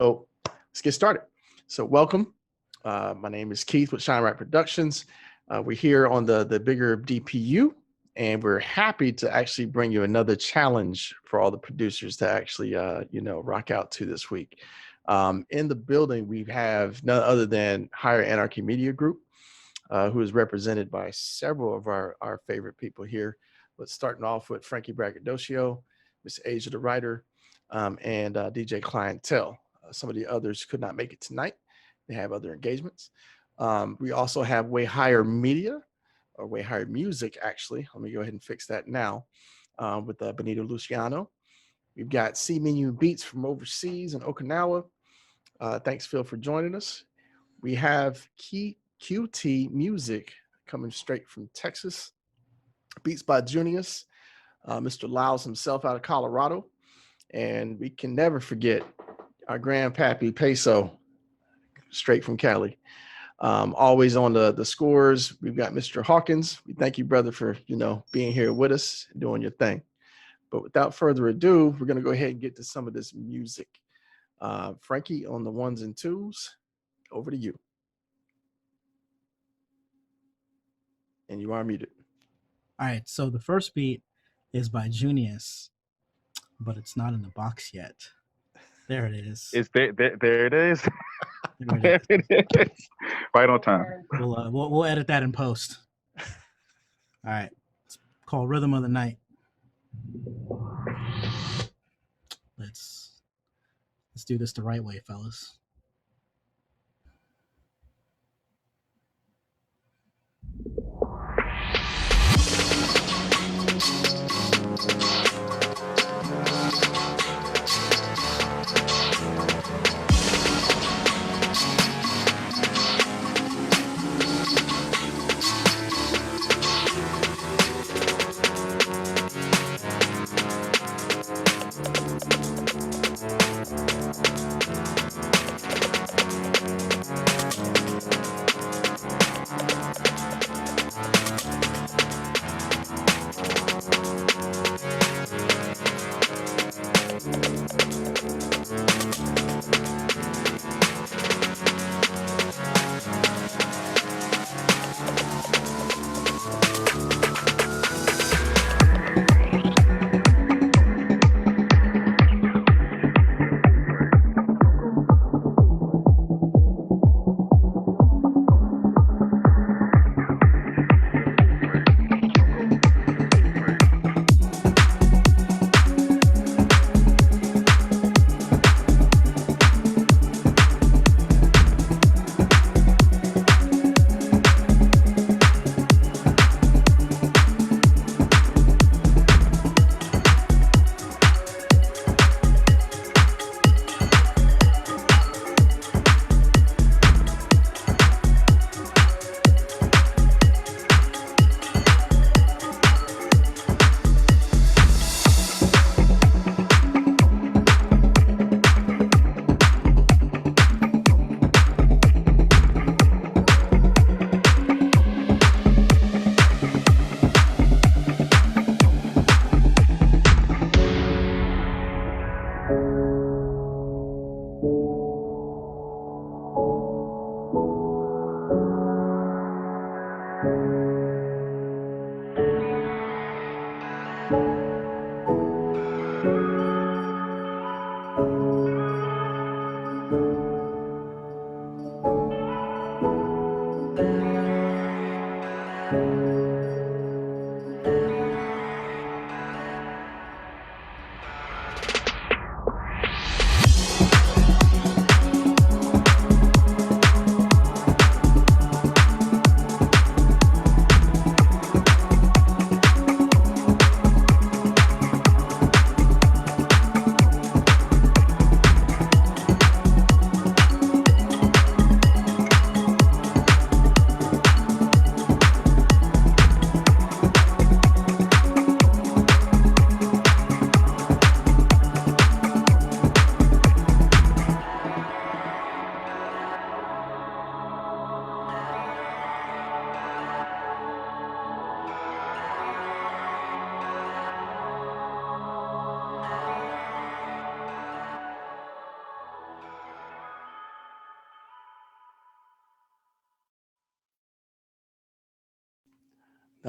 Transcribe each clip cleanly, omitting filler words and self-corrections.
So let's get started. So welcome. My name is Keith with ShineWright Productions. We're here on the bigger DPU, and we're happy to actually bring you another challenge for all the producers to actually, rock out to this week. In the building, we have none other than Higher Anarchy Media Group, who is represented by several of our favorite people here. But starting off with Frankie Braggadocio, Miss Asia the writer, and DJ Clientel. Some of the others could not make it tonight. They have other engagements. We also have Way Higher Media, or Way Higher Music, actually. Let me go ahead and fix that now, with Benito Luciano. We've got CMEANDU Beatz from overseas in Okinawa. Thanks, Phil, for joining us. We have QT Music coming straight from Texas. BeatsByJunius, Mr. Lyles himself out of Colorado. And we can never forget our grandpappy Peso, straight from Cali. Always on the scores. We've got Mr. Hawkins. We thank you, brother, for being here with us, doing your thing. But without further ado, we're gonna go ahead and get to some of this music. Frankie, on the ones and twos, over to you. And you are muted. All right, so the first beat is by Junius, but it's not in the box yet. There it is. It's there it is. There it is. Right on time. We'll edit that in post. All right. It's called Rhythm of the Night. Let's do this the right way, fellas.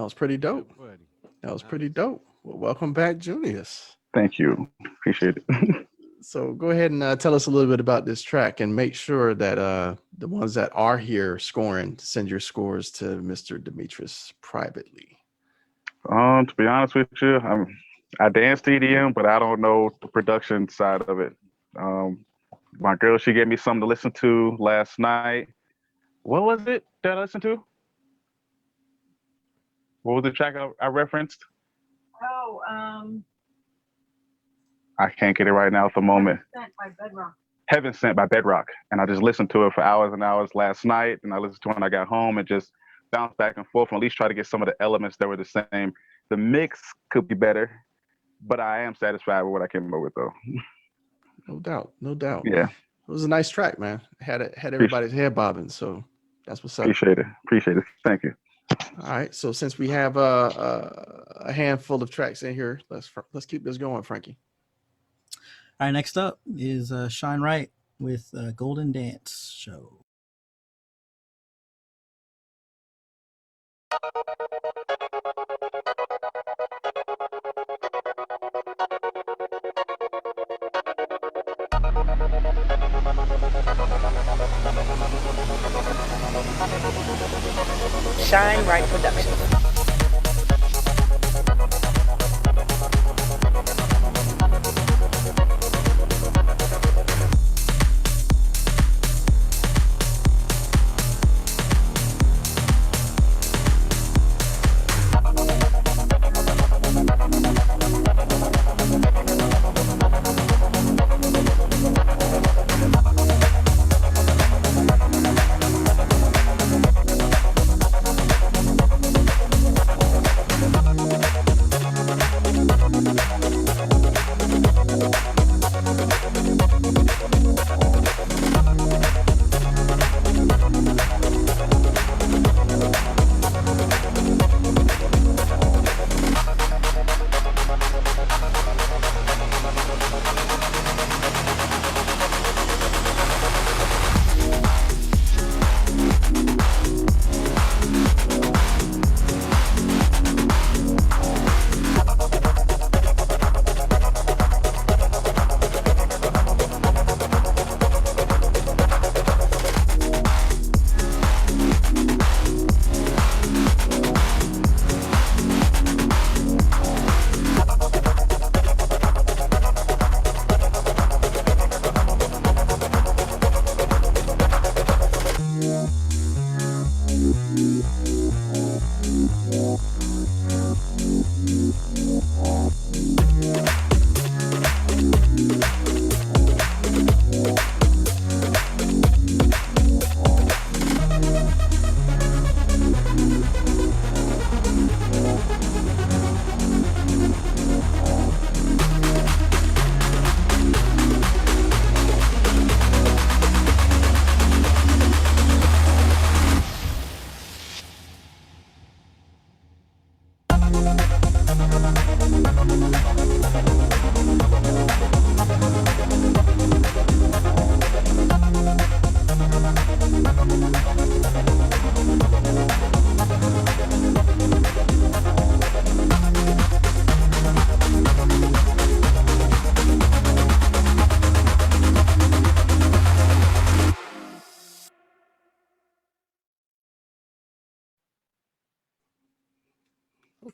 That was pretty dope. Good buddy. That was pretty dope. Well, welcome back, Junius. Thank you. Appreciate it. So go ahead and tell us a little bit about this track, and make sure that the ones that are here scoring, send your scores to Mr. Demetrius privately. To be honest with you, I dance EDM, but I don't know the production side of it. My girl, she gave me something to listen to last night. What was it that I listened to? What was the track I referenced? Oh, I can't get it right now at the moment. Sent by Bedrock. Heaven Sent by Bedrock. And I just listened to it for hours and hours last night. And I listened to it when I got home and just bounced back and forth and at least try to get some of the elements that were the same. The mix could be better, but I am satisfied with what I came up with, though. No doubt. No doubt. Yeah. It was a nice track, man. Had everybody's head bobbing. So that's what's up. Appreciate it. Thank you. All right. So since we have a handful of tracks in here, let's keep this going, Frankie. All right, next up is ShineWright with Golden Dance Show. ShineWright Productions.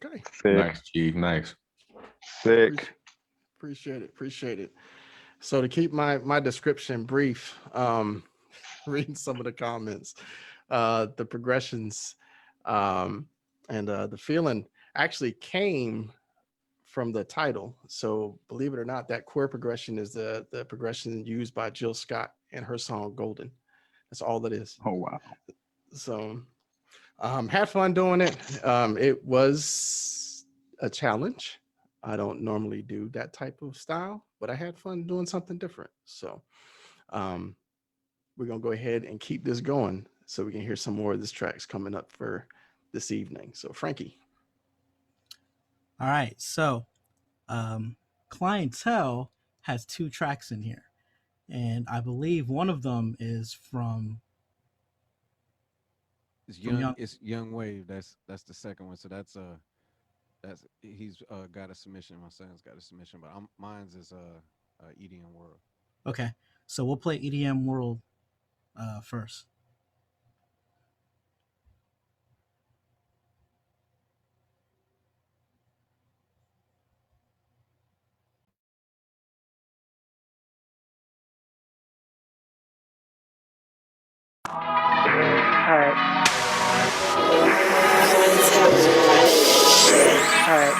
Okay. Sick. Nice, G. Nice. Sick. Appreciate it. So to keep my description brief, reading some of the comments, the progressions, and the feeling actually came from the title. So believe it or not, that chord progression is the progression used by Jill Scott in her song Golden. That's all it is. Oh, wow. So had fun doing it. It was a challenge. I don't normally do that type of style, but I had fun doing something different. So we're going to go ahead and keep this going so we can hear some more of this tracks coming up for this evening. So Frankie. All right, so Clientel has 2 tracks in here, and I believe one of them is from It's From young. Young. It's Young Wave. That's the second one. So that's he's got a submission. My son's got a submission, but mine's is EDM World. Okay, so we'll play EDM World first. All right. All right.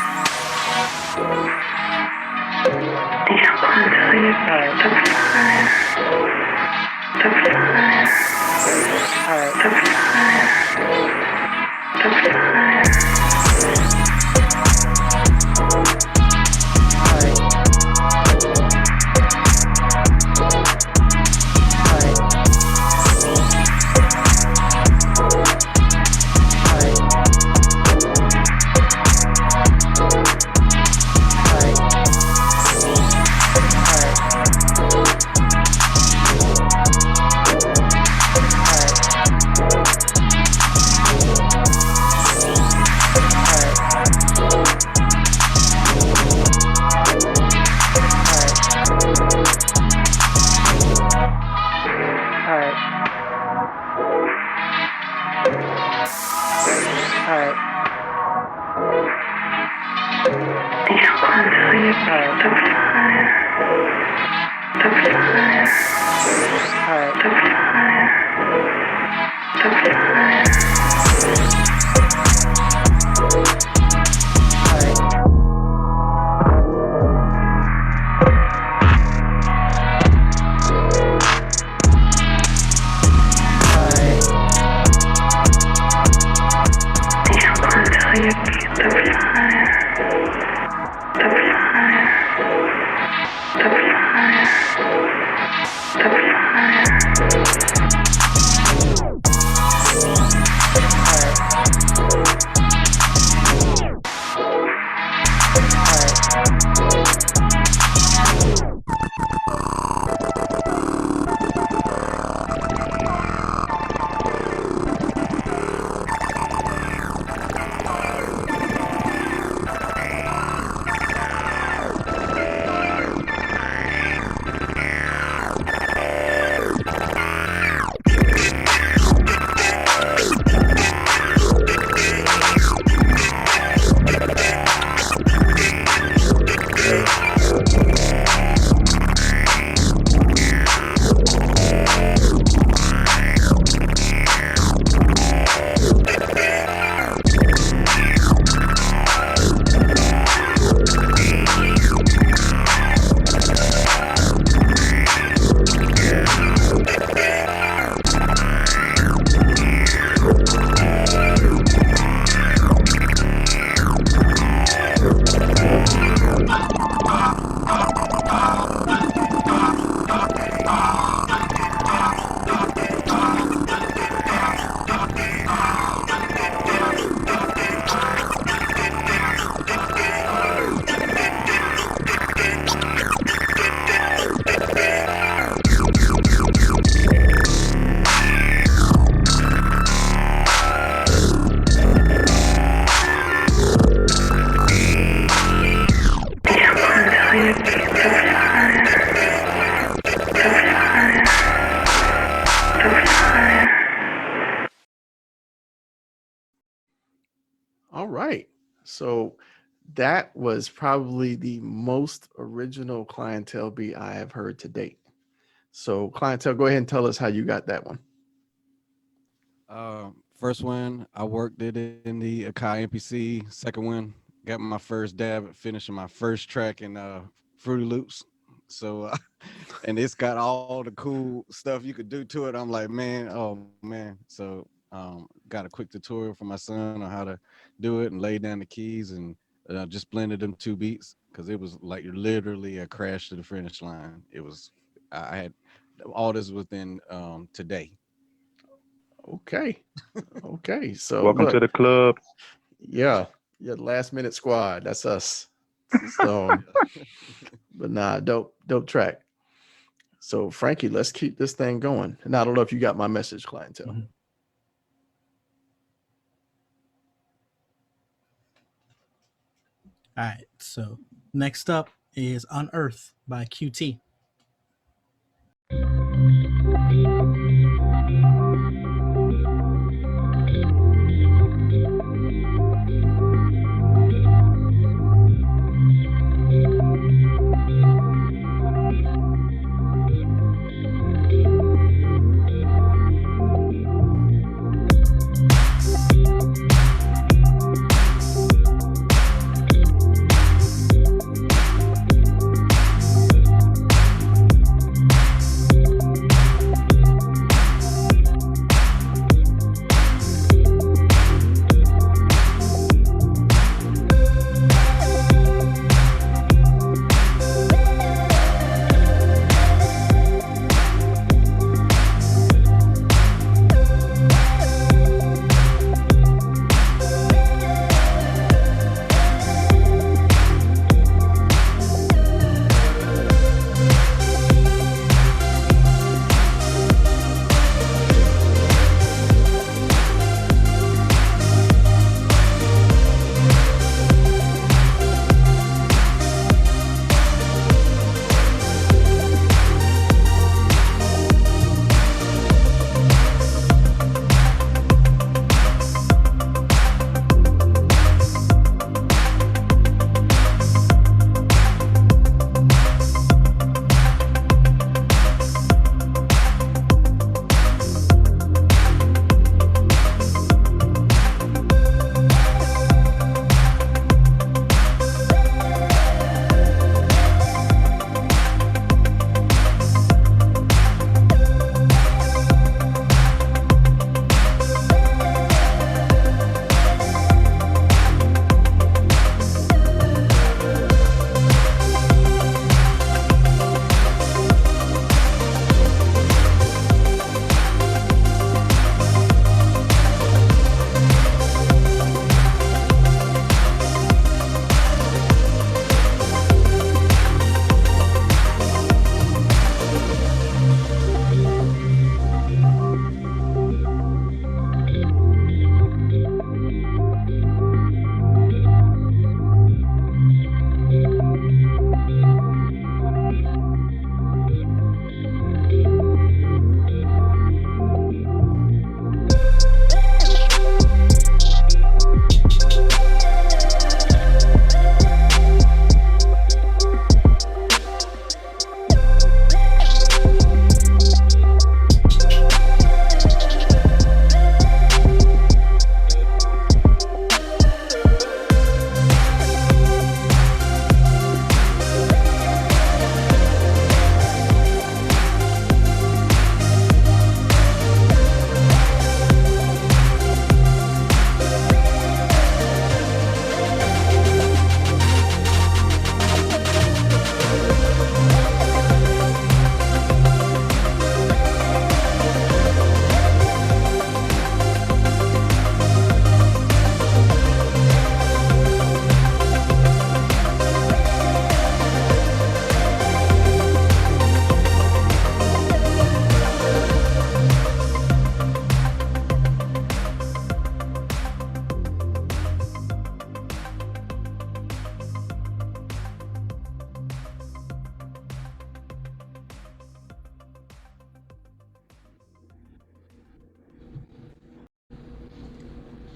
All right. So that was probably the most original Clientele beat I have heard to date. So Clientele, go ahead and tell us how you got that one. First one, I worked it in the Akai MPC. Second one, got my first dab at finishing my first track in Fruity Loops. So, and it's got all the cool stuff you could do to it. I'm like, man, oh man. So, got a quick tutorial from my son on how to do it and lay down the keys and just blended them two beats because it was like literally a crash to the finish line. It was, I had all this within today. Okay. Okay. So Welcome to look, the club. yeah, last minute squad. That's us. So, but nah, dope track. So Frankie, let's keep this thing going. And I don't know if you got my message, Clientele. Mhm. All right. So next up is Unearthed by QT.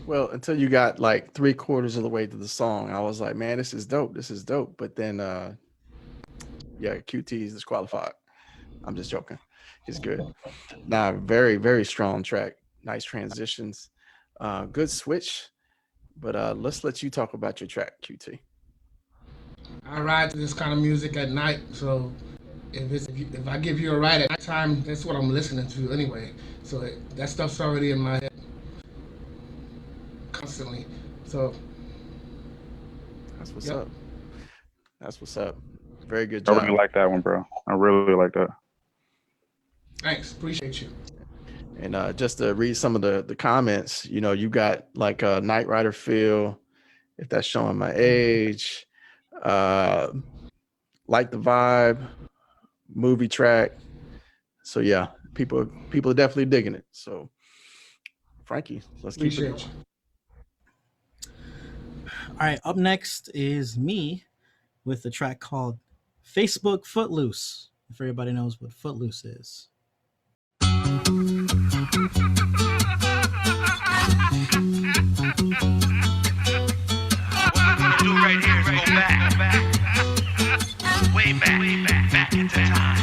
Well, until you got like 3/4 of the way to the song, I was like, man, this is dope. This is dope. But then, yeah, QT is disqualified. I'm just joking. It's good. Nah, very, very strong track. Nice transitions. Good switch. But let's let you talk about your track, QT. I ride to this kind of music at night, so if I give you a ride at nighttime, that's what I'm listening to anyway. So that stuff's already in my head constantly. So That's what's Yep. up. That's what's up. Very good I job. really like that one, bro. I really like that. thanks, appreciate you. And just to read some of the comments, you know, you got like a Knight Rider feel, if that's showing my age. Like the vibe, movie track. So yeah, people are definitely digging it. So Frankie, let's keep it Appreciate going. you. All right, up next is me with the track called Facebook Footloose. If everybody knows what Footloose is. Do right here is go back, way back into time.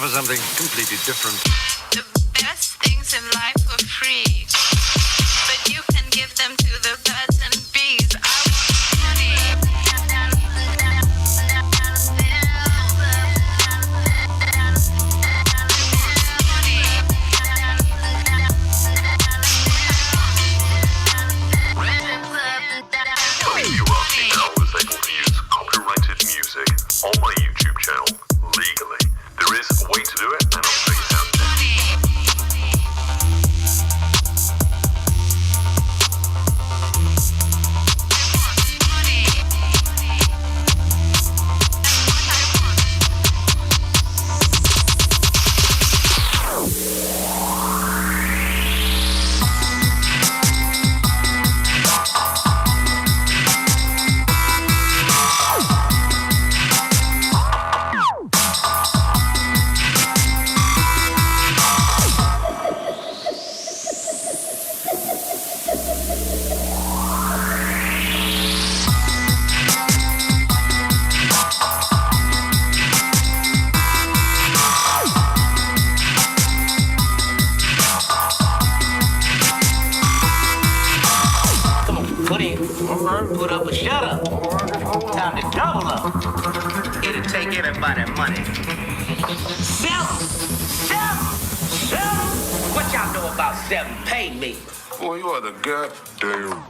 Something completely different. The best things in life are free, but you can give them to the birds and bees. I want money. You are now able to use copyrighted music on my YouTube channel legally. There is a way to do it, and I'll show you how. Put up or shut up. Time to double up. It'll take everybody money. Sell 'em. What y'all know about 7? Pay me. Boy, you are the goddamn.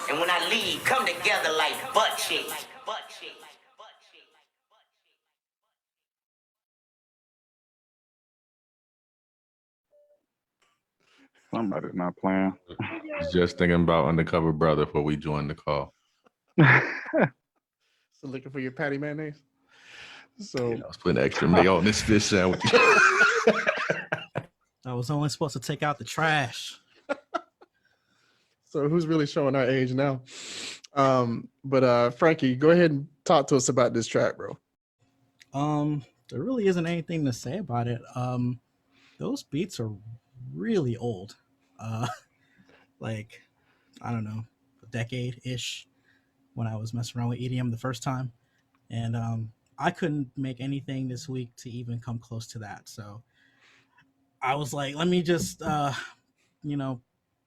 And when I leave, come together like butt cheeks. Somebody's not playing. Just thinking about Undercover Brother before we joined the call. So looking for your patty mayonnaise. So I was putting extra mayo on this fish sandwich. I was only supposed to take out the trash. So who's really showing our age now? But Frankie, go ahead and talk to us about this track, bro. There really isn't anything to say about it. Those beats are really old. Like, I don't know, a decade-ish when I was messing around with EDM the first time. And I couldn't make anything this week to even come close to that. So I was like, let me just,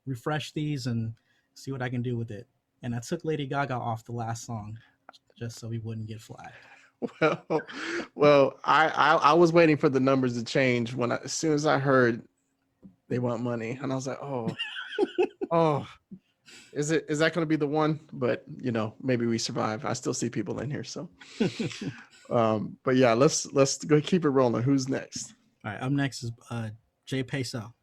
refresh these and see what I can do with it. And I took Lady Gaga off the last song just so we wouldn't get flagged. Well, I was waiting for the numbers to change as soon as I heard they want money, and I was like, oh, Is that going to be the one? But you know, maybe we survive. I still see people in here, so. But yeah, let's go keep it rolling. Who's next? All right, up next is JPeso.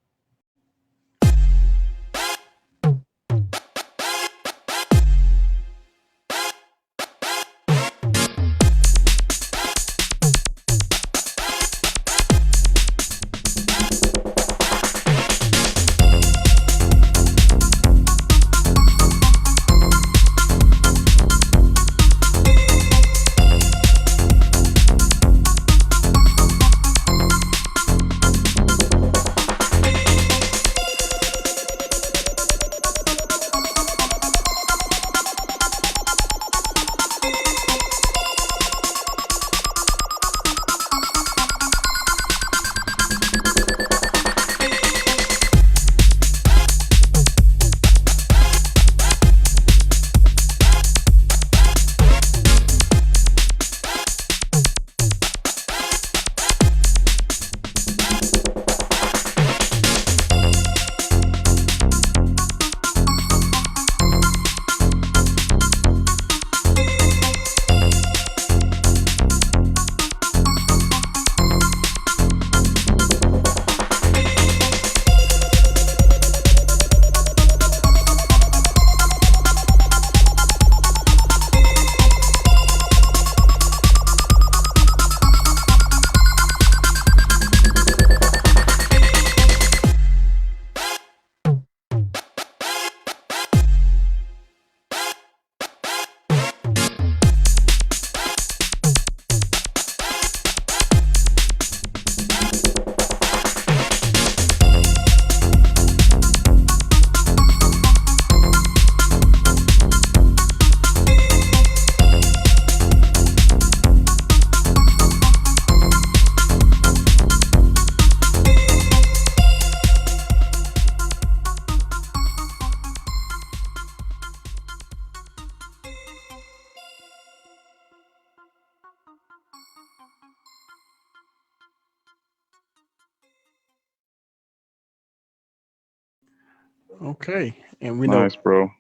Okay, and we know Nice, bro.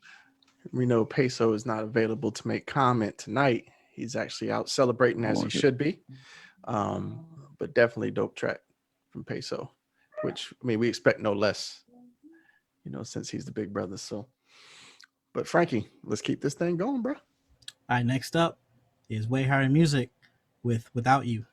Peso is not available to make comment tonight. He's actually out celebrating as he should be. But definitely dope track from Peso, which I mean we expect no less, you know, since he's the big brother. So, but Frankie, let's keep this thing going, bro. All right, next up is Way Higher Music with Without You.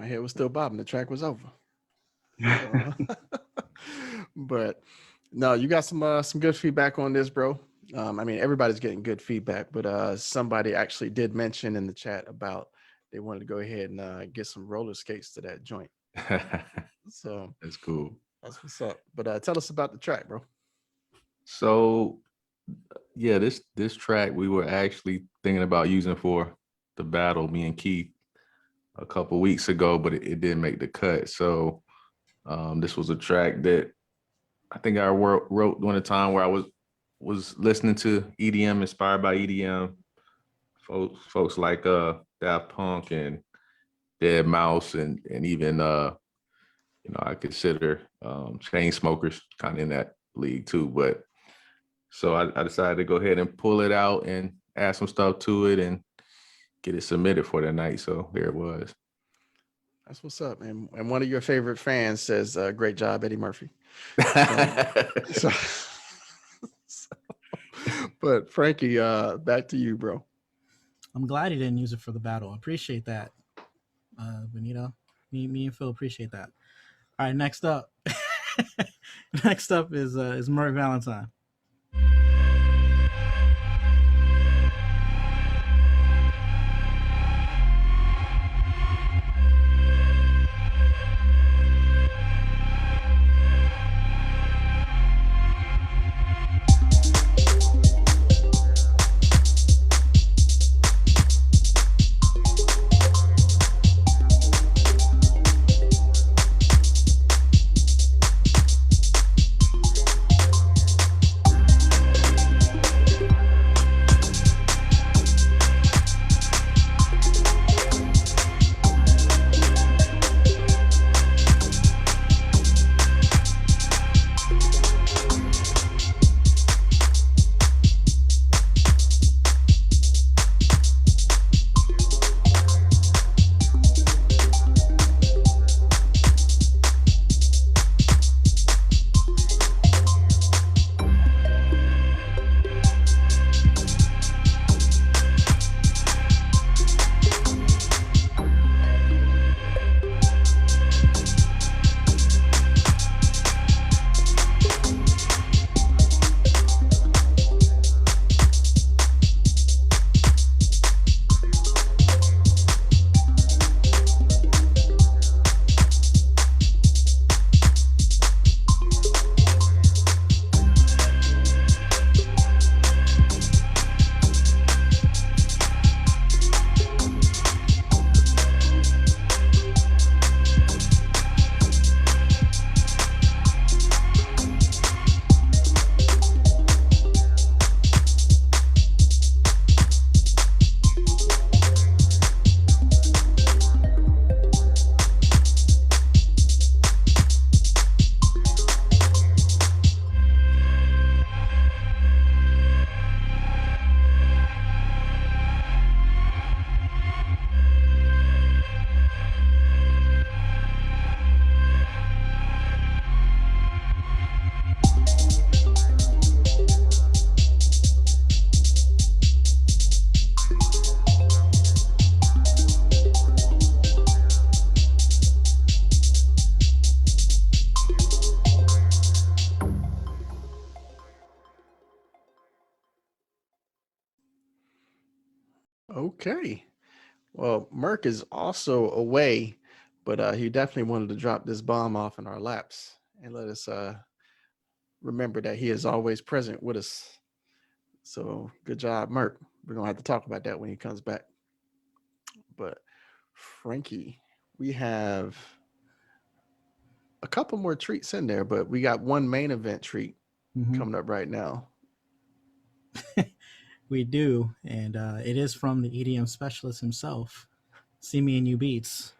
My head was still bobbing. The track was over. So, but no, you got some good feedback on this, bro. I mean, everybody's getting good feedback, but somebody actually did mention in the chat about they wanted to go ahead and get some roller skates to that joint. So that's cool. That's what's up. But tell us about the track, bro. So yeah, this track we were actually thinking about using for the battle, me and Keith, a couple weeks ago, but it didn't make the cut. So this was a track that I think I wrote during a time where I was listening to EDM, inspired by EDM, folks like Daft Punk and Dead Mouse, and even I consider Chainsmokers kind of in that league too. But so I decided to go ahead and pull it out and add some stuff to it and get it submitted for that night. So there it was. That's what's up, man. And one of your favorite fans says, "Great job, Eddie Murphy." But Frankie, back to you, bro. I'm glad he didn't use it for the battle. I appreciate that, Benito. Me and Phil appreciate that. All right, next up, next up is Murk Valentine. Okay. Well, Murk is also away, but he definitely wanted to drop this bomb off in our laps and let us remember that he is always present with us. So good job, Murk. We're going to have to talk about that when he comes back. But Frankie, we have a couple more treats in there, but we got one main event treat coming up right now. We do, and it is from the EDM specialist himself, CMEANDU Beatz,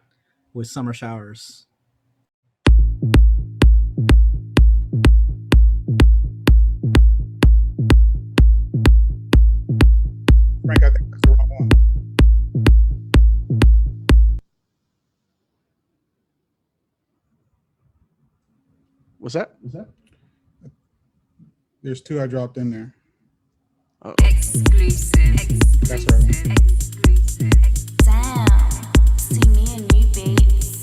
with Summer Showers. Frank, I think that's the wrong one. What's that? There's two I dropped in there. Uh-oh. That's right. Damn, see me and you, Beatz.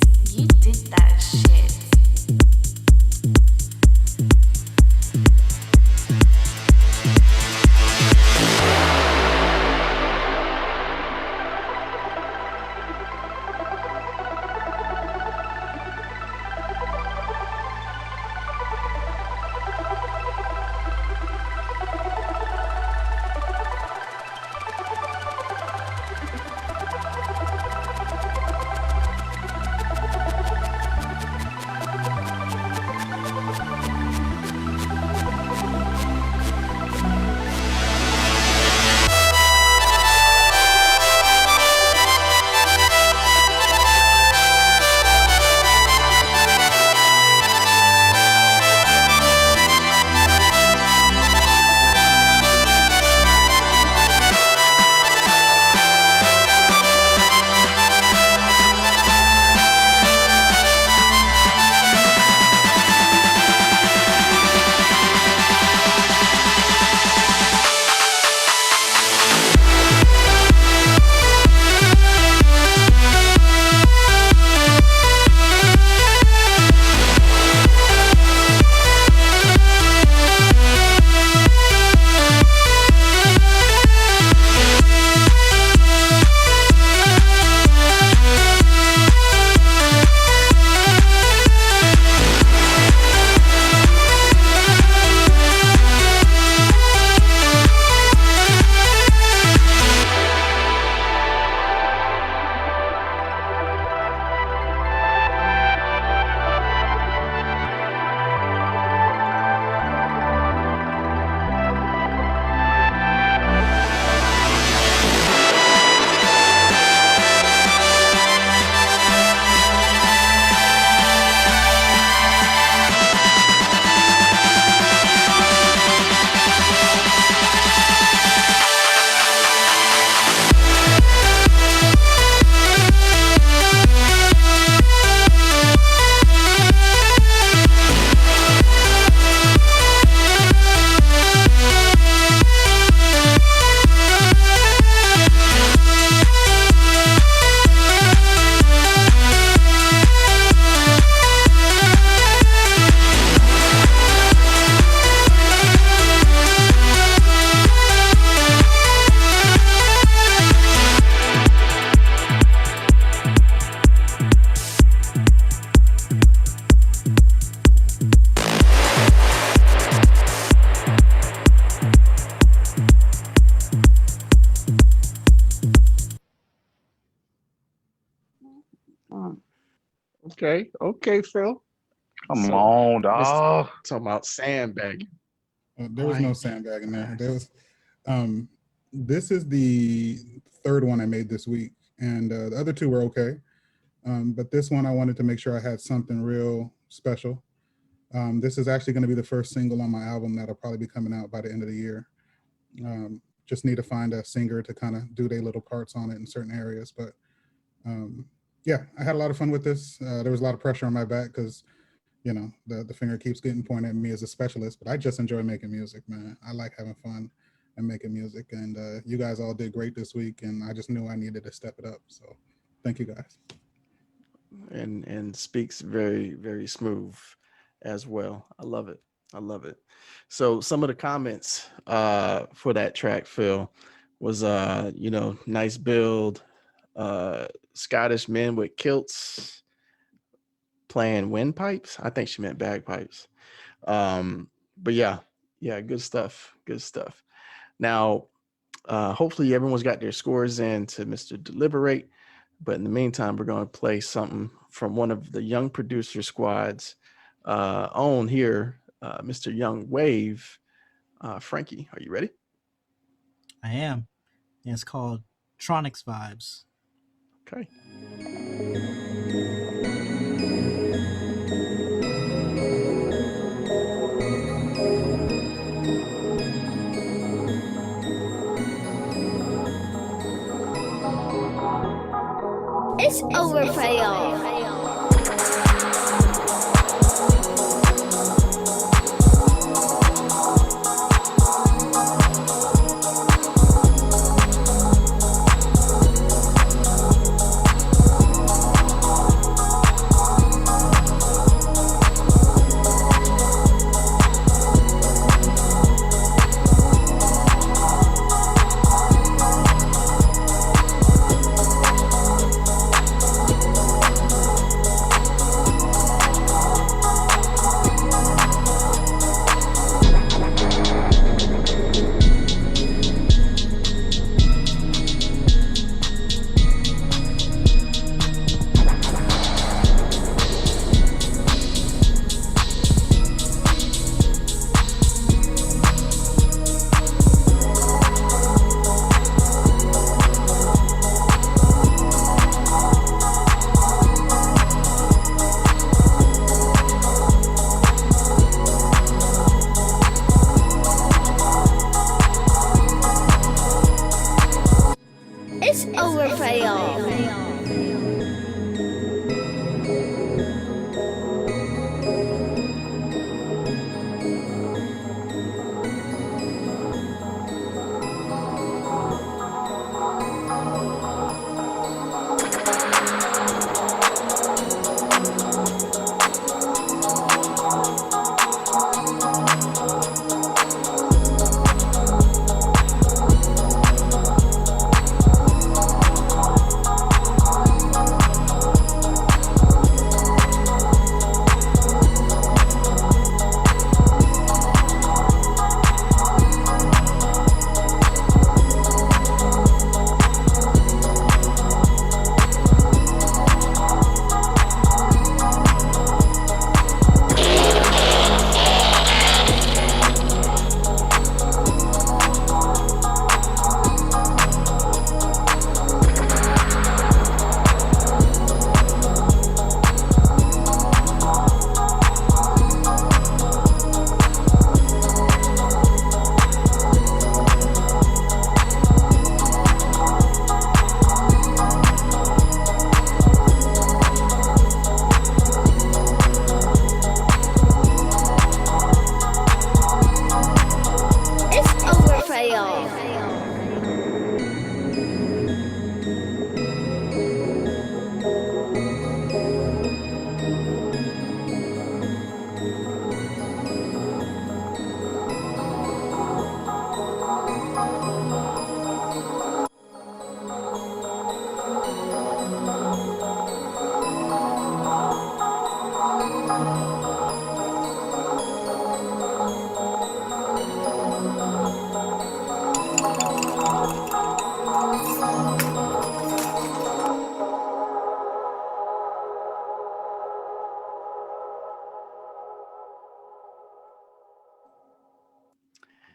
Okay, Phil. Come on, dog. Talking about sandbagging. There was no sandbagging there. There was. This is the third one I made this week, and the other two were okay. But this one I wanted to make sure I had something real special. This is actually going to be the first single on my album that'll probably be coming out by the end of the year. Just need to find a singer to kind of do their little parts on it in certain areas. But yeah, I had a lot of fun with this. There was a lot of pressure on my back because, you know, the finger keeps getting pointed at me as a specialist, but I just enjoy making music, man. I like having fun and making music. And you guys all did great this week, and I just knew I needed to step it up. So thank you guys. And speaks very, very smooth as well. I love it. I love it. So some of the comments for that track, Phil, was you know, nice build, Scottish men with kilts playing windpipes. I think she meant bagpipes. But yeah, good stuff. Good stuff. Now, hopefully everyone's got their scores in to Mr. Deliberate. But in the meantime, we're going to play something from one of the young producer squad's own here, Mr. Young Wave. Frankie, are you ready? I am. And it's called Tronix Vibes. Okay. It's over for y'all.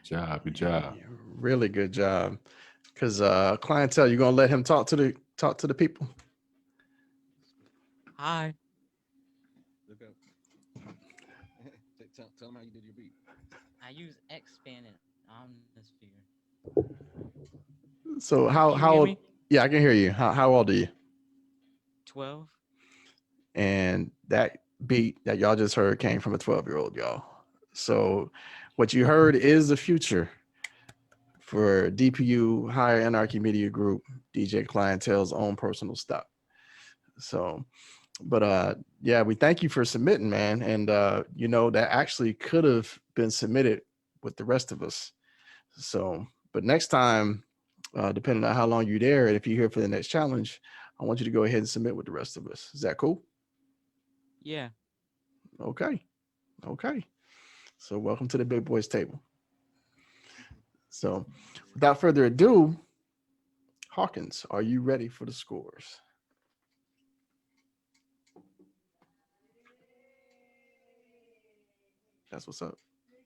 Good job. Really good job. Because Clientel, you gonna let him talk to the people? Hi. Look up. Tell them how you did your beat. I use Xpan and Omnisphere. So Can how you hear old? me? Yeah, I can hear you. How old are you? 12. And that beat that y'all just heard came from a 12-year-old, y'all. So what you heard is the future for DPU Higher Anarchy Media Group, DJ Clientel's own personal stuff. So, but yeah, we thank you for submitting, man. And you know, that actually could have been submitted with the rest of us. So, but next time, depending on how long you're there, and if you're here for the next challenge, I want you to go ahead and submit with the rest of us. Is that cool? Yeah. Okay. Okay. So welcome to the big boys table. So without further ado, Hawkins, are you ready for the scores? That's what's up.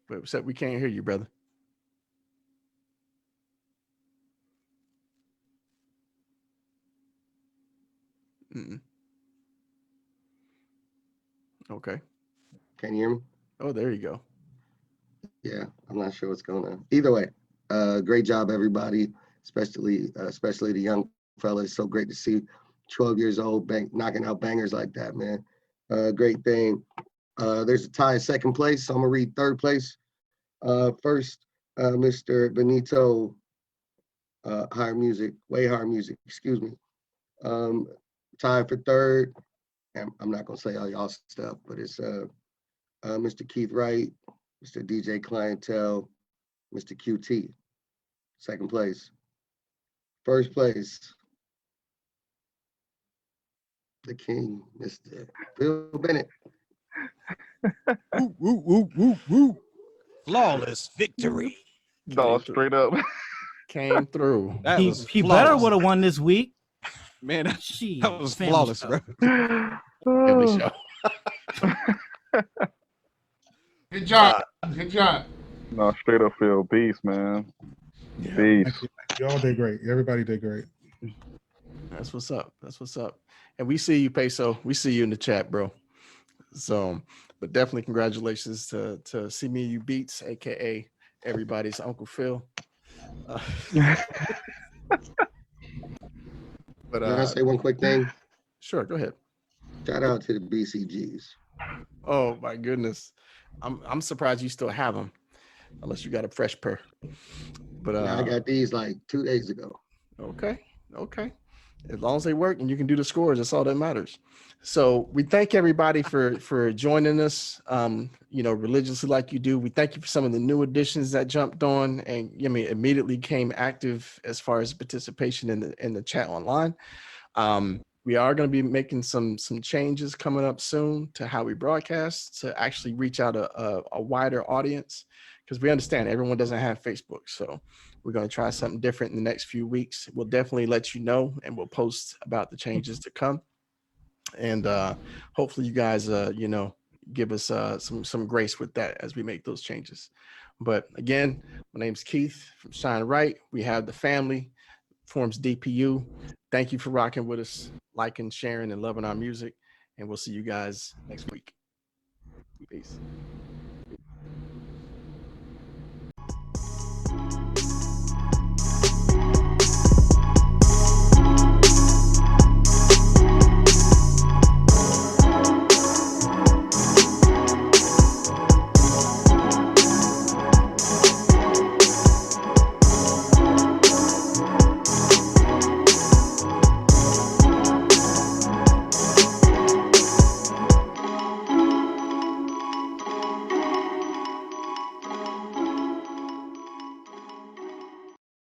Wait, what's up? We can't hear you, brother. Mm-mm. Okay. Can you hear me? Oh, there you go. Yeah, I'm not sure what's going on. Either way, great job, everybody, especially the young fellas. So great to see 12 years old knocking out bangers like that, man. Great thing. There's a tie in second place, so I'm gonna read third place. First, Mr. Benito, way higher music, excuse me. Tied for third. I'm not gonna say all y'all stuff, but it's Mr. Keith Wright, Mr. DJ Clientel, Mr. QT, second place. First place, the king, Mr. Phil Bennett. Woo, woo, woo, woo, woo. Flawless victory. No, straight up. Came through. That was He better flawless. would have won this week. Man, that was Family flawless, show. bro. Family show. Good job. Good job. No, straight up Phil beast, man. Yeah, Beast. you all did great. Everybody did great. That's what's up. That's what's up. And we see you, Peso. We see you in the chat, bro. So, but definitely congratulations to CMEANDU Beatz, aka everybody's Uncle Phil. But Can I say one quick thing? Sure, go ahead. Shout out to the BCGs. Oh my goodness, I'm surprised you still have them, unless you got a fresh pair. But Yeah, I got these like 2 days ago. Okay. As long as they work and you can do the scores, that's all that matters. So we thank everybody for joining us, religiously like you do. We thank you for some of the new additions that jumped on and immediately came active as far as participation in the chat online. We are going to be making some changes coming up soon to how we broadcast to actually reach out a wider audience, because we understand everyone doesn't have Facebook. So we're going to try something different in the next few weeks. We'll definitely let you know, and we'll post about the changes to come. And hopefully you guys, give us some grace with that as we make those changes. But again, my name's Keith from ShineWright. We have the family, forms DPU. Thank you for rocking with us, liking, sharing, and loving our music. And we'll see you guys next week. Peace.